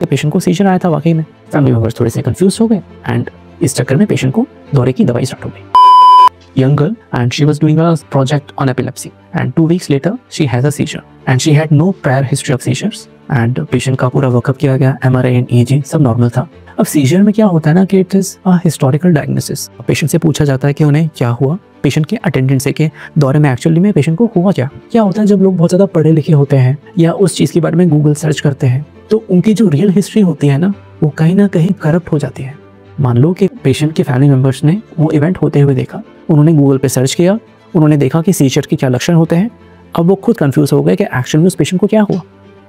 कि पेशेंट को सीजर आया था वाकई में। फैमिली मेंबर्स थोड़े से कंफ्यूज हो गए एंड इस चक्कर में पेशेंट को दौरे की दवाई स्टार्ट हो गई। Young girl and she was doing a project on epilepsy and 2 weeks later she has a seizure and she had no prior history of seizures and patient का पूरा वर्कअप किया गया, MRI and EEG सब normal था। अब scissor में क्या होता है ना कि it is a historical diagnosis. Patient से पूछा जाता है कि उन्हें क्या हुआ, पेशेंट के अटेंडेंट से कि दौरे में एक्चुअली में पेशेंट को हुआ क्या होता है जब लोग बहुत ज़्यादा पढ़े लिखे होते हैं या उस चीज़ के बारे में गूगल सर्च करते हैं तो उनकी जो रियल हिस्ट्री होती है ना वो कहीं ना कहीं करप्ट हो जाती है। मान लो कि पेशेंट के फैमिली मेंबर्स ने वो इवेंट होते हुए देखा, उन्होंने गूगल पे सर्च किया, उन्होंने देखा कि सीजर के क्या लक्षण होते हैं। अब वो खुद कंफ्यूज हो गए कि एक्चुअली में उस पेशेंट को क्या हुआ।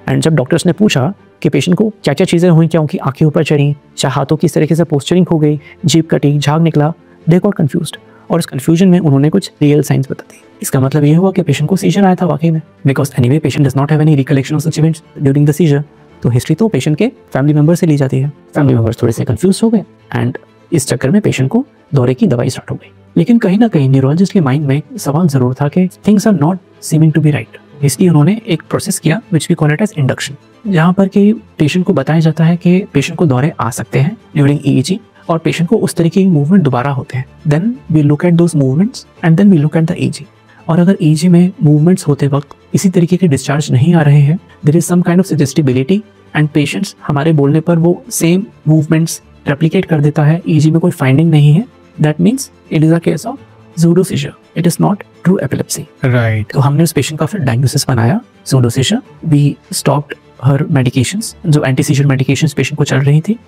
एंड जब डॉक्टर्स ने पूछा कि पेशेंट को क्या क्या चीज़ें हुई, क्या उनकी आंखें ऊपर चढ़ी, चाहे हाथों की इस तरीके से पोस्चरिंग हो गई, जीभ कटी, झाग निकला, दे गॉट कंफ्यूज्ड। और इस कंफ्यूजन में उन्होंने कुछ रियल साइंस बता दी। इसका मतलब ये हुआ कि पेशेंट को सीजर आया था वाकई में, because anyway patient does not have any recollection of such events during the seizure. तो हिस्ट्री तो पेशेंट के फैमिली मेंबर से ली जाती है। फैमिली मेंबर्स थोड़े से कंफ्यूज हो गए एंड इस चक्कर में पेशेंट को दौरे की दवाई स्टार्ट हो गई। लेकिन कहीं ना कहीं न्यूरोलॉजिस्ट के माइंड में सवाल जरूर था कि things are not seeming to be right. इसलिए उन्होंने एक प्रोसेस किया which we call it as induction, जहाँ पर कि पेशेंट को बताया जाता है कि पेशेंट को दौरे आ सकते हैं ड्यूरिंग EEG और पेशेंट को उस तरीके की मूवमेंट दोबारा होते हैं। Then we look at those movements and then we look at the EEG। और अगर EEG में मूवमेंट्स होते वक्त इसी तरीके के डिस्चार्ज नहीं आ रहे हैं, there is some kind of suggestibility and patients हमारे बोलने पर वो सेम मूवमेंट्स रेप्लिकेट कर देता है, EEG में कोई फाइंडिंग नहीं है, that means it is a case of pseudo seizure, it is not true epilepsy. Right. तो हमने उस पेशेंट का फिर डायग्नोसिस बनाया pseudo seizure. We stopped her medications, जो एंटी सीजर मेडिकेशंस पेशेंट को चल रही थी।